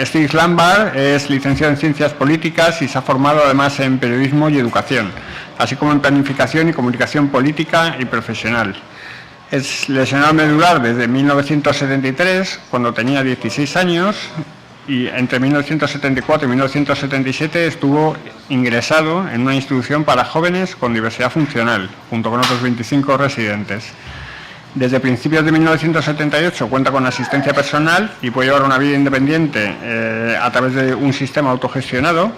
Steve Lambert es licenciado en Ciencias Políticas y se ha formado además en Periodismo y Educación, así como en Planificación y Comunicación Política y Profesional. Es lesionado medular desde 1973, cuando tenía 16 años, y entre 1974 y 1977 estuvo ingresado en una institución para jóvenes con diversidad funcional, junto con otros 25 residentes. Desde principios de 1978 cuenta con asistencia personal y puede llevar una vida independiente a través de un sistema autogestionado,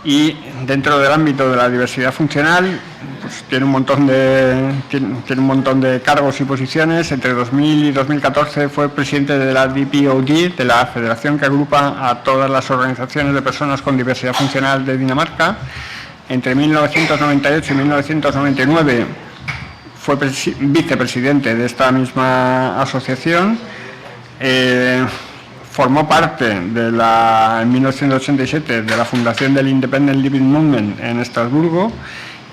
y dentro del ámbito de la diversidad funcional pues, tiene un montón de cargos y posiciones. Entre 2000 y 2014 fue presidente de la DPOD, de la federación que agrupa a todas las organizaciones de personas con diversidad funcional de Dinamarca. Entre 1998 y 1999 fue vicepresidente de esta misma asociación. Formó parte en 1987 de la fundación del Independent Living Movement en Estrasburgo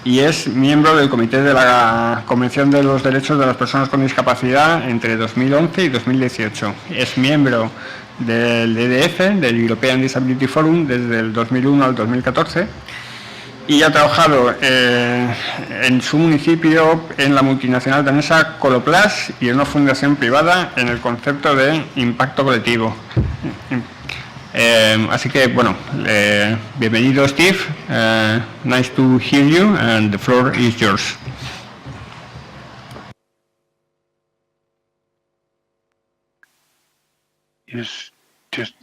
y es miembro del Comité de la Convención de los Derechos de las Personas con Discapacidad entre 2011 y 2018. Es miembro del EDF, del European Disability Forum, desde el 2001 al 2014. Y ha trabajado en su municipio en la multinacional danesa Coloplast y en una fundación privada en el concepto de impacto colectivo. Así que, bueno, bienvenido Steve, nice to hear you and the floor is yours. Yes, just...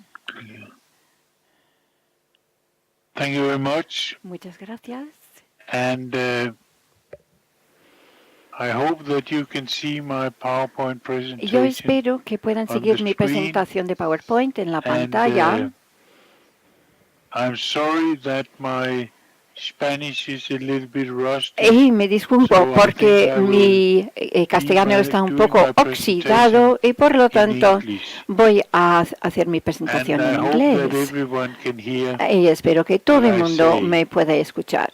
Thank you very much. Muchas gracias. And I hope that you can see my PowerPoint presentation. Yo espero que puedan seguir mi presentación de PowerPoint en la pantalla. I'm sorry that my Spanish is a little bit rusty. Y me disculpo porque mi castellano está un poco oxidado y por lo tanto voy a hacer mi presentación en inglés. Y espero que todo el mundo me pueda escuchar.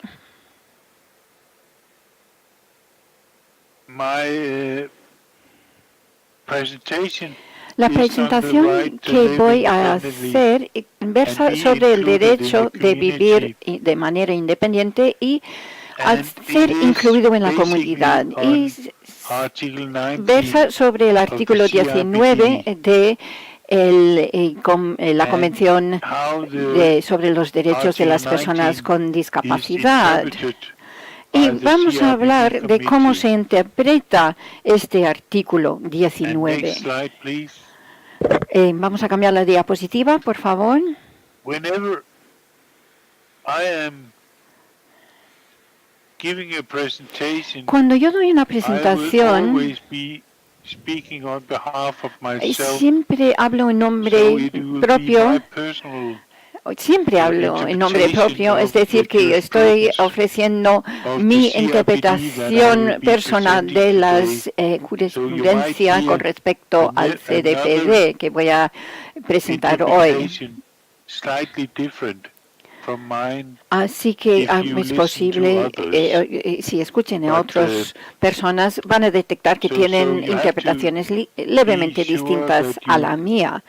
La presentación que voy a hacer versa sobre el derecho de vivir de manera independiente y a ser incluido en la comunidad. Y versa sobre el artículo 19 de la Convención sobre los Derechos de las Personas con Discapacidad. Y vamos a hablar de cómo se interpreta este artículo 19. Vamos a cambiar la diapositiva, por favor. Cuando yo doy una presentación, siempre hablo en nombre propio. Siempre hablo en nombre propio, es decir, que estoy ofreciendo mi interpretación personal de las jurisprudencia con respecto al CDPD que voy a presentar hoy. Así que es posible, si escuchen a otras personas, van a detectar que tienen interpretaciones levemente distintas a la mía.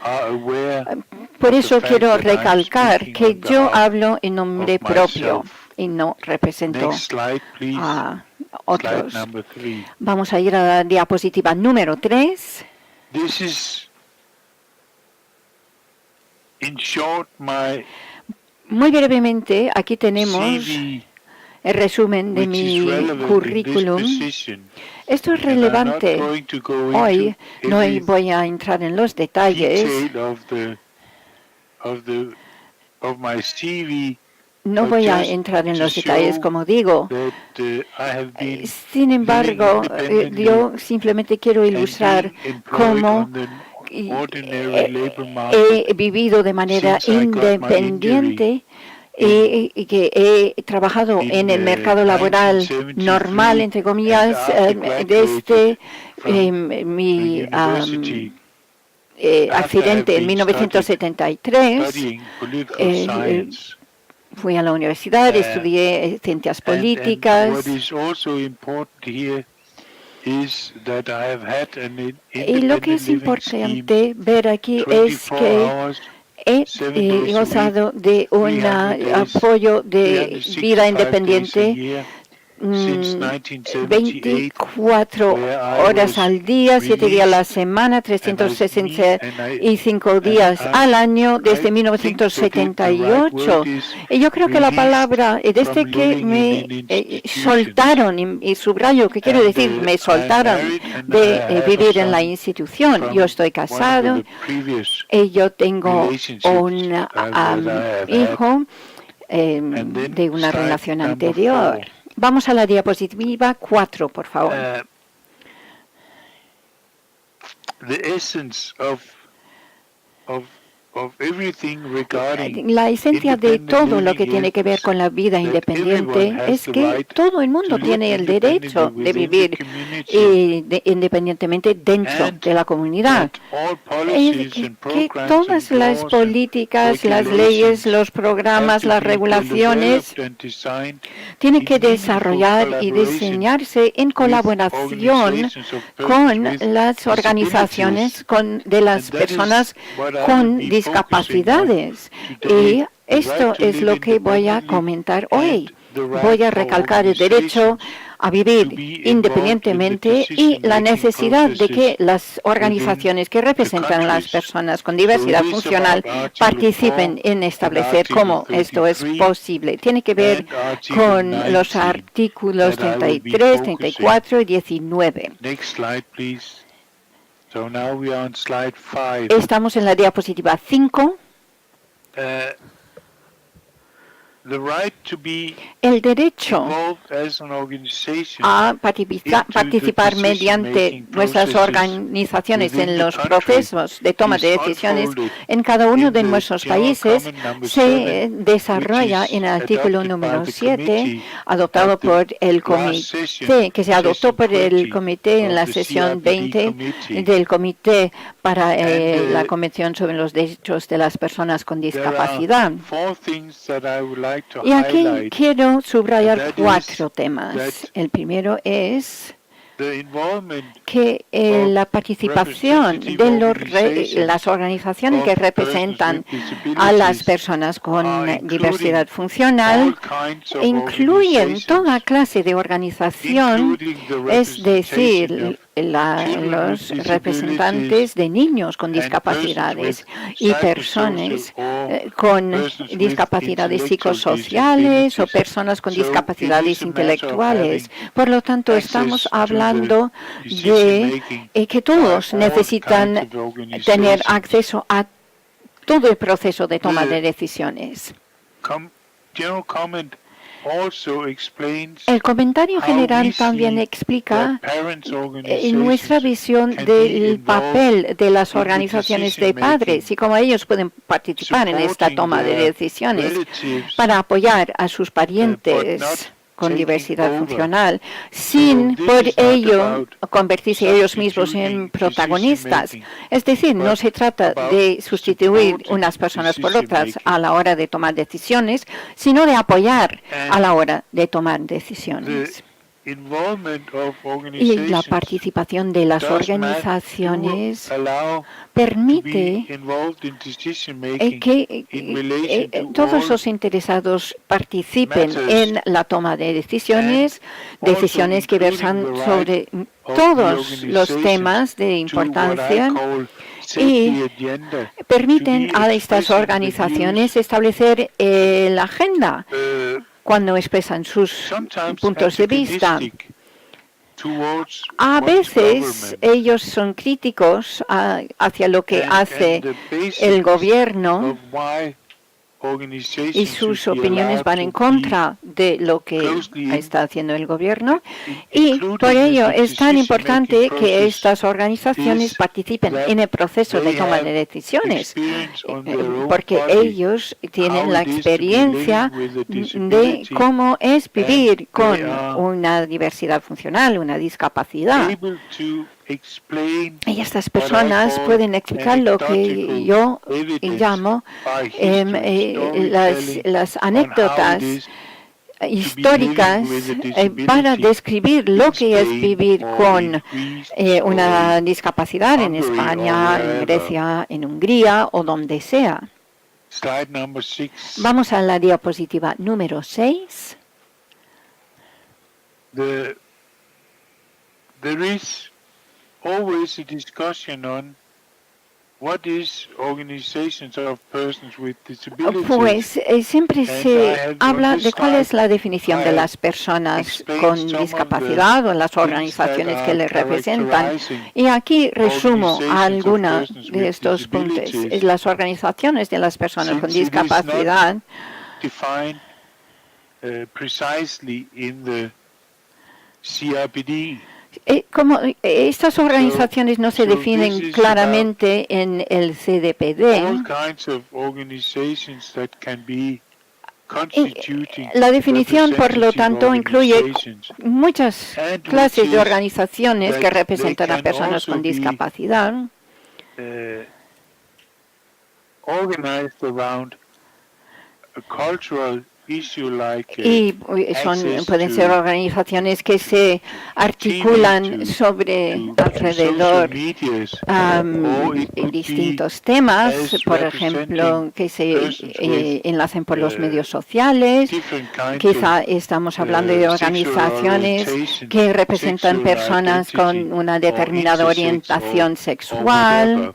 Por eso quiero recalcar que yo hablo en nombre propio y no represento a otros. Vamos a ir a la diapositiva número 3. Muy brevemente, aquí tenemos el resumen de mi currículum. Esto es relevante. Hoy no voy a entrar en los detalles. No voy a entrar en los detalles, como digo. Sin embargo, yo simplemente quiero ilustrar cómo he vivido de manera independiente y que he trabajado en el mercado laboral normal, entre comillas, desde mi accidente en 1973. Fui a la universidad, estudié ciencias políticas. Y lo que es importante ver aquí es que he gozado de un apoyo de vida independiente 24 horas al día, 7 días a la semana, 365 días al año desde 1978. Y yo creo que la palabra, desde que me soltaron, y subrayo que quiero decir, me soltaron de vivir en la institución. Yo estoy casado y yo tengo un hijo de una relación anterior. Vamos a la diapositiva 4, por favor. La esencia de todo lo que tiene que ver con la vida independiente es que todo el mundo tiene el derecho de vivir independientemente dentro de la comunidad. Que todas las políticas, las leyes, los programas, las regulaciones tienen que desarrollar y diseñarse en colaboración con las organizaciones de las personas con discapacidades. Y esto es lo que voy a comentar hoy. Voy a recalcar el derecho a vivir independientemente y la necesidad de que las organizaciones que representan a las personas con diversidad funcional participen en establecer cómo esto es posible. Tiene que ver con los artículos 33, 34 y 19. Estamos en la diapositiva 5. El derecho a participar mediante nuestras organizaciones en los procesos de toma de decisiones en cada uno de nuestros países se desarrolla en el artículo número 7, adoptado por el comité, que se adoptó por el comité en la sesión 20 del Comité para la Convención sobre los Derechos de las Personas con Discapacidad. Y aquí quiero subrayar 4 temas. El primero es que la participación de las organizaciones que representan a las personas con diversidad funcional incluyen toda clase de organización, es decir, los representantes de niños con discapacidades y personas con discapacidades psicosociales o personas con discapacidades intelectuales. Por lo tanto, estamos hablando de que todos necesitan tener acceso a todo el proceso de toma de decisiones. El comentario general también explica nuestra visión del papel de las organizaciones de padres y cómo ellos pueden participar en esta toma de decisiones para apoyar a sus parientes con diversidad funcional, sin por ello convertirse ellos mismos en protagonistas. Es decir, no se trata de sustituir unas personas por otras a la hora de tomar decisiones, sino de apoyar a la hora de tomar decisiones. Y la participación de las organizaciones permite que todos los interesados participen en la toma de decisiones, decisiones que versan sobre todos los temas de importancia y permiten a estas organizaciones establecer la agenda cuando expresan sus puntos de vista. A veces ellos son críticos hacia lo que hace el gobierno y sus opiniones van en contra de lo que está haciendo el gobierno, y por ello es tan importante que estas organizaciones participen en el proceso de toma de decisiones, porque ellos tienen la experiencia de cómo es vivir con una diversidad funcional, una discapacidad. Y estas personas pueden explicar lo que yo llamo las anécdotas históricas para describir lo que es vivir con una discapacidad en España, en Grecia, en Hungría o donde sea. Slide number 6. Vamos a la diapositiva número 6. There is always a discussion on what is organizations of persons with disabilities. Pues siempre se habla de cuál es la definición de las personas con discapacidad o las organizaciones que les representan. Y aquí resumo algunas de estos puntos. Las organizaciones de las personas con discapacidad Defined precisely in the CRPD. Como estas organizaciones no se definen claramente en el CDPD, la definición, por lo tanto, incluye muchas clases de organizaciones que representan a personas con discapacidad. Organized around a cultural y pueden ser organizaciones que se articulan alrededor distintos temas, por ejemplo, que se enlacen por los medios sociales. Quizá estamos hablando de organizaciones que representan personas con una determinada orientación sexual.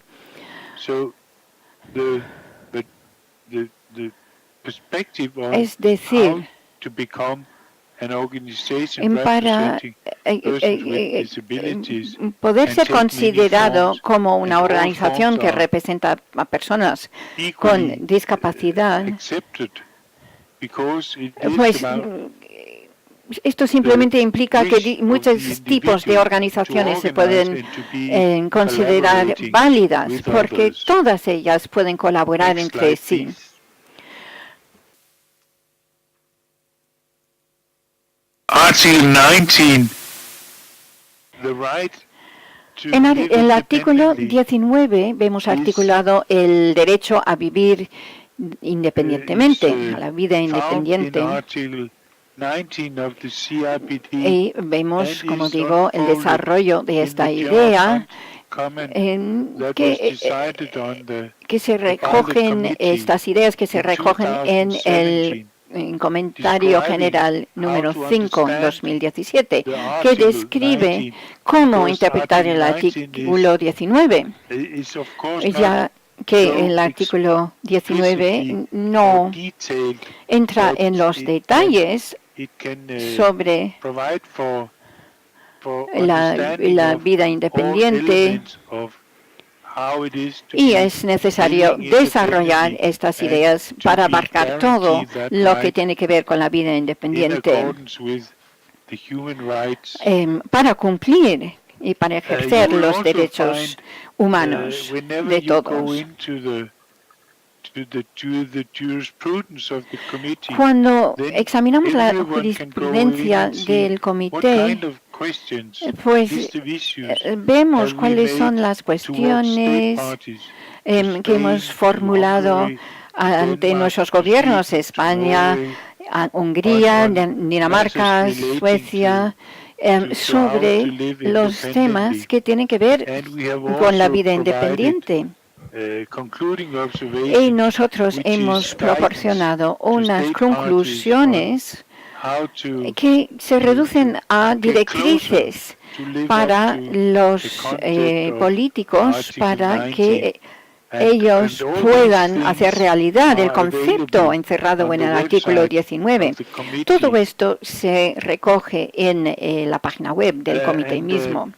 Es decir, para poder ser considerado como una organización que representa a personas con discapacidad, pues esto simplemente implica que muchos tipos de organizaciones se pueden considerar válidas, porque todas ellas pueden colaborar entre sí. Article 19. En el artículo 19 vemos articulado el derecho a vivir independientemente, a la vida independiente. Y vemos, como digo, el desarrollo de esta idea que se recogen, estas ideas que se recogen en el comentario general número 5, 2017, que describe cómo interpretar el artículo 19, ya que el artículo 19 no entra en los detalles sobre la vida independiente, y es necesario desarrollar estas ideas para abarcar todo lo que tiene que ver con la vida independiente, para cumplir y para ejercer los derechos humanos de todos. Cuando examinamos la jurisprudencia del comité, pues vemos cuáles son las cuestiones que hemos formulado ante nuestros gobiernos, España, Hungría, Dinamarca, Suecia, sobre los temas que tienen que ver con la vida independiente. Y nosotros hemos proporcionado unas conclusiones que se reducen a directrices para los políticos, para que ellos puedan hacer realidad el concepto encerrado en el artículo 19. Todo esto se recoge en la página web del comité mismo.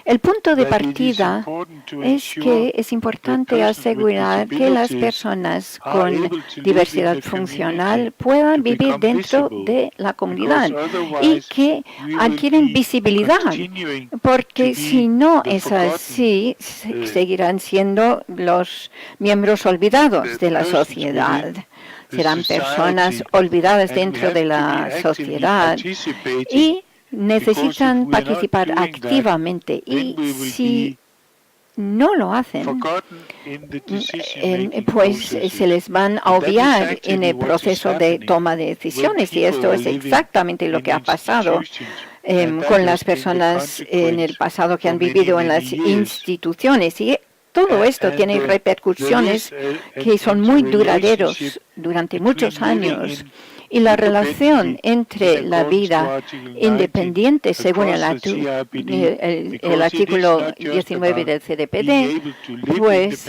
El punto de partida es que es importante asegurar que las personas con diversidad funcional puedan vivir dentro de la comunidad y que adquieren visibilidad, porque si no es así, seguirán siendo los miembros olvidados de la sociedad. Serán personas olvidadas dentro de la sociedad y necesitan participar activamente, y si no lo hacen, pues se les van a obviar en el proceso de toma de decisiones, y esto es exactamente lo que ha pasado con las personas en el pasado que han vivido en las instituciones. Y todo esto tiene repercusiones que son muy duraderos durante muchos años. Y la relación entre la vida independiente, según el artículo 19 del CDPD, pues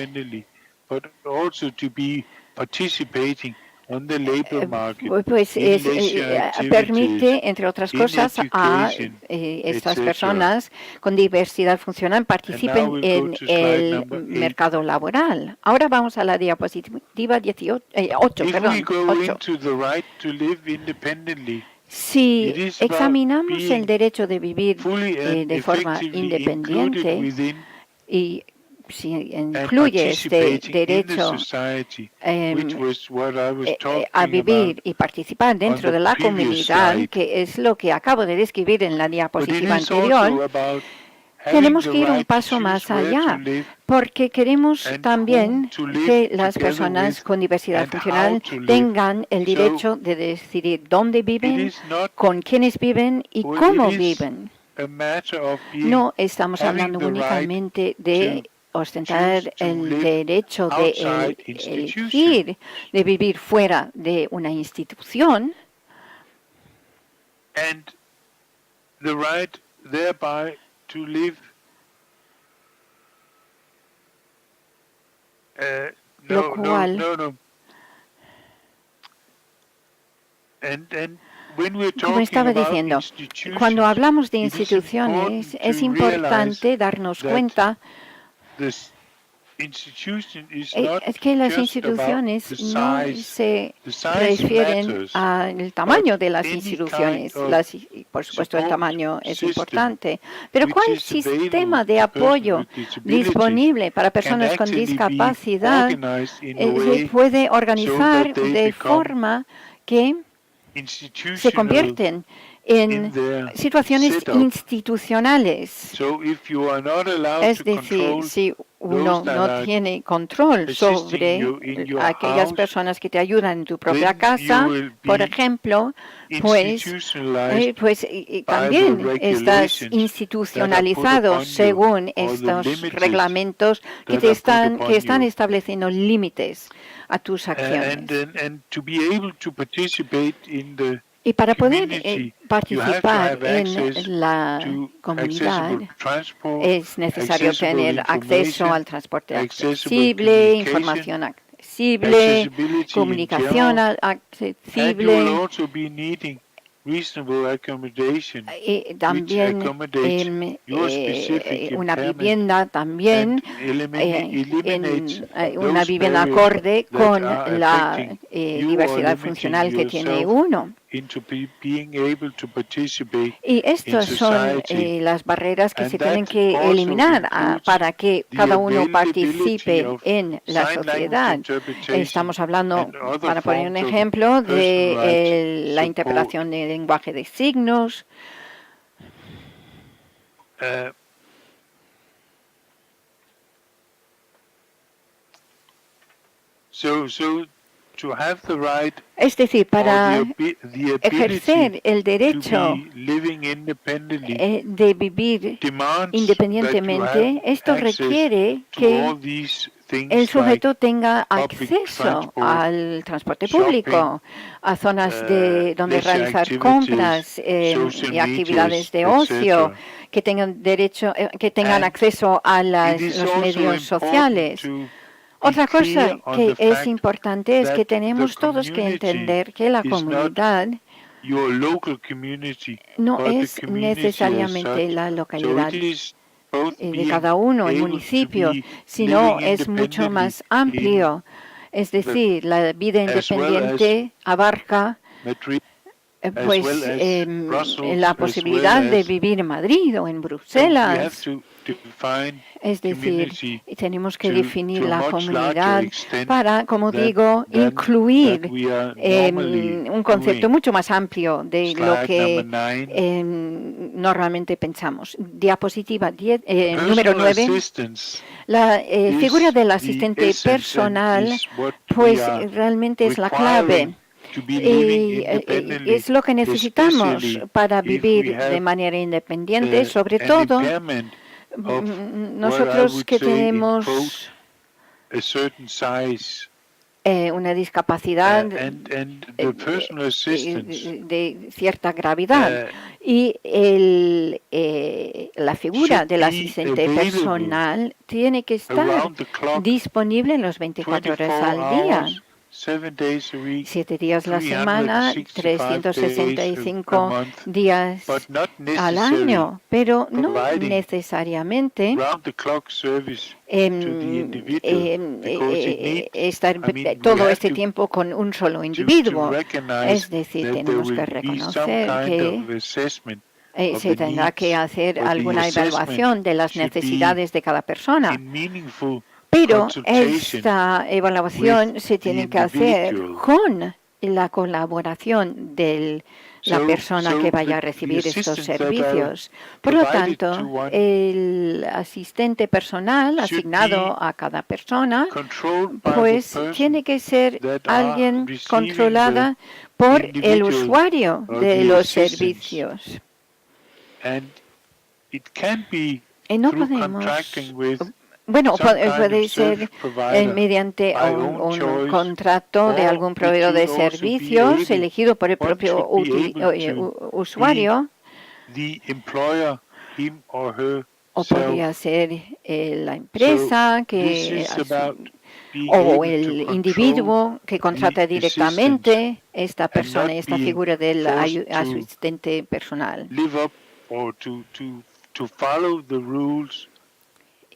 permite, entre otras cosas, a estas personas con diversidad funcional participen en el mercado laboral. Ahora vamos a la diapositiva 8. Si examinamos el derecho de vivir de forma independiente y si incluye este derecho a vivir y participar dentro de la comunidad, que es lo que acabo de describir en la diapositiva anterior, tenemos que ir un paso más allá, porque queremos también que las personas con diversidad funcional tengan el derecho de decidir dónde viven, con quiénes viven y cómo viven. No estamos hablando únicamente de ostentar el derecho de elegir, de vivir fuera de una institución, lo cual como estaba diciendo, cuando hablamos de instituciones es importante darnos cuenta es que las instituciones no se refieren al tamaño de las instituciones. Por supuesto, el tamaño es importante. Pero ¿cuál sistema de apoyo disponible para personas con discapacidad se puede organizar de forma que se convierten en situaciones institucionales? Es decir, si uno no tiene control sobre aquellas personas que te ayudan en tu propia casa, por ejemplo, pues también estás institucionalizado según estos reglamentos que están estableciendo límites a tus acciones. Y para poder participar en la comunidad es necesario tener acceso al transporte accesible, información accesible, comunicación accesible. Y también una vivienda también, una vivienda acorde con la diversidad funcional que tiene uno. Y estas son las barreras que se tienen que eliminar para que cada uno participe en la sociedad. Estamos hablando, para poner un ejemplo, de la interpretación del lenguaje de signos. Es decir, para ejercer el derecho de vivir independientemente, esto requiere que el sujeto tenga acceso al transporte público, a zonas donde realizar compras y actividades de ocio, que tengan acceso a los medios sociales. Otra cosa que es importante es que tenemos todos que entender que la comunidad no es necesariamente la localidad de cada uno, el municipio, sino es mucho más amplio. Es decir, la vida independiente abarca la posibilidad de vivir en Madrid o en Bruselas. Es decir, tenemos que definir la comunidad para, como digo, incluir un concepto mucho más amplio de lo que normalmente pensamos. Diapositiva número 9. La figura del asistente personal, pues realmente es la clave. Y es lo que necesitamos para vivir de manera independiente, sobre todo nosotros que tenemos una discapacidad de cierta gravedad y la figura del asistente personal tiene que estar disponible en los 24 horas al día. 7 días a la semana, 365 días al año, pero no necesariamente estar todo este tiempo con un solo individuo. Es decir, tenemos que reconocer que se tendrá que hacer alguna evaluación de las necesidades de cada persona. Pero esta evaluación se tiene que hacer con la colaboración de la persona que vaya a recibir estos servicios. Por lo tanto, el asistente personal asignado a cada persona, pues tiene que ser alguien controlada por el usuario de los servicios. Y no podemos... Bueno, puede ser mediante un contrato de algún proveedor de servicios elegido por el propio usuario, o podría ser la empresa o el individuo que contrata directamente esta persona, esta figura del asistente personal.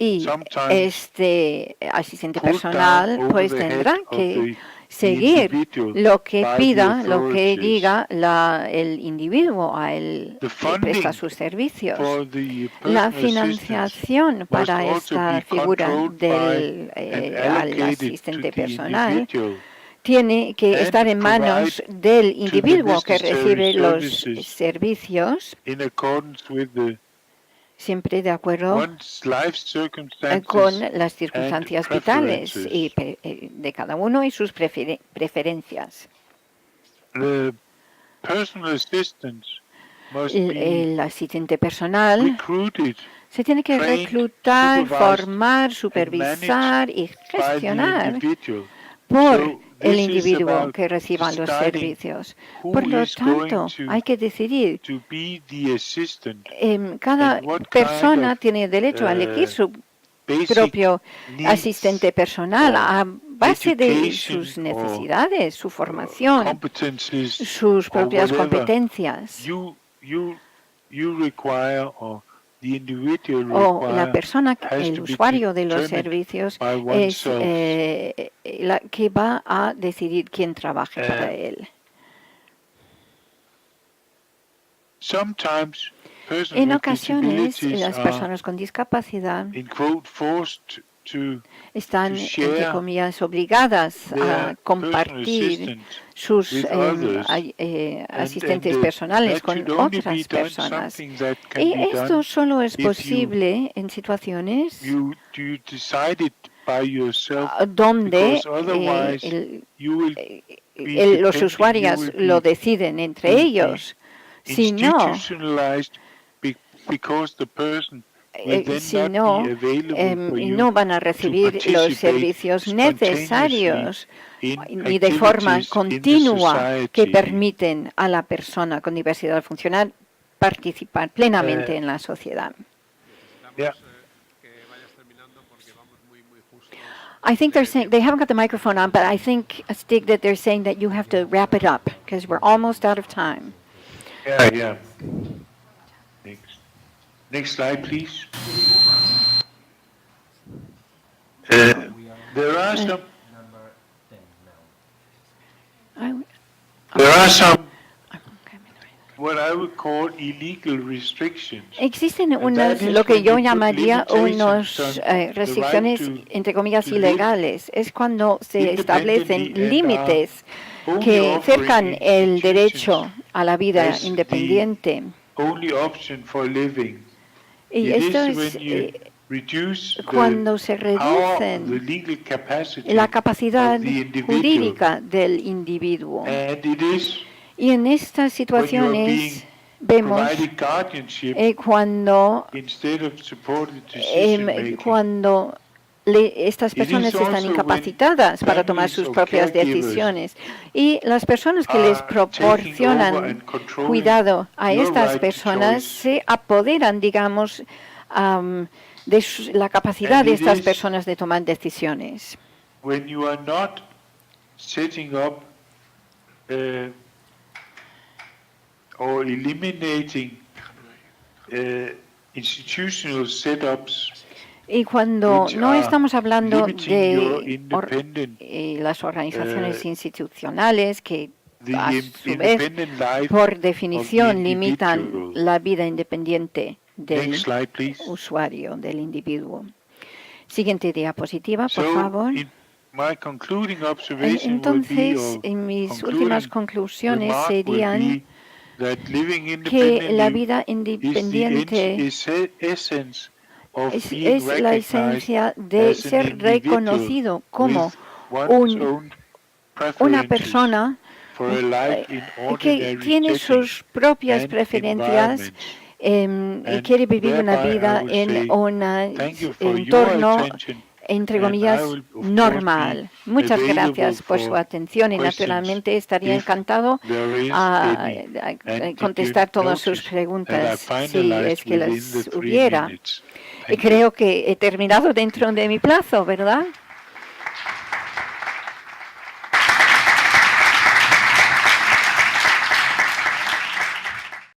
Y este asistente personal pues tendrá que seguir lo que pida, lo que diga el individuo a él que presta sus servicios. La financiación para esta figura del asistente personal tiene que estar en manos del individuo que recibe los servicios, siempre de acuerdo con las circunstancias vitales y de cada uno y sus preferencias. El asistente personal se tiene que reclutar, formar, supervisar y gestionar por el individuo que reciba los servicios. Por lo tanto, hay que decidir. Cada persona tiene derecho a elegir su propio asistente personal a base de sus necesidades, su formación, sus propias competencias. O la persona, el usuario de los servicios, es la que va a decidir quién trabaje para él. En ocasiones, las personas con discapacidad están, entre comillas, obligadas a compartir sus asistentes personales con otras personas. Y esto solo es posible en situaciones donde los usuarios lo deciden entre ellos. Si no, no van a recibir los servicios necesarios ni de forma continua que permiten a la persona con diversidad funcional participar plenamente en la sociedad. I think they're saying, they haven't got the microphone on, but I think, Stig, that they're saying that you have to wrap it up because we're almost out of time. Yeah. Next slide, please. There are some what I would call illegal restrictions. Existen lo que yo llamaría unas restricciones, entre comillas, ilegales. Es cuando se establecen límites que cercan el derecho a la vida independiente. Y esto es cuando se reduce la capacidad jurídica del individuo. Y en estas situaciones vemos cuando estas personas están incapacitadas para tomar sus propias decisiones, y las personas que les proporcionan cuidado a estas personas se apoderan, digamos, de la capacidad de estas personas de tomar decisiones. When you are not setting up or eliminating institutional setups, y cuando no estamos hablando de las organizaciones institucionales que a su vez, por definición, limitan la vida independiente del usuario, del individuo. Siguiente diapositiva, por favor. Entonces, en mis últimas conclusiones serían que la vida independiente es la esencia de ser reconocido como una persona que tiene sus propias preferencias y quiere vivir una vida en un entorno, entre comillas, normal. Muchas gracias por su atención y naturalmente estaría encantado a contestar todas sus preguntas si es que las hubiera. Y creo que he terminado dentro de mi plazo, ¿verdad?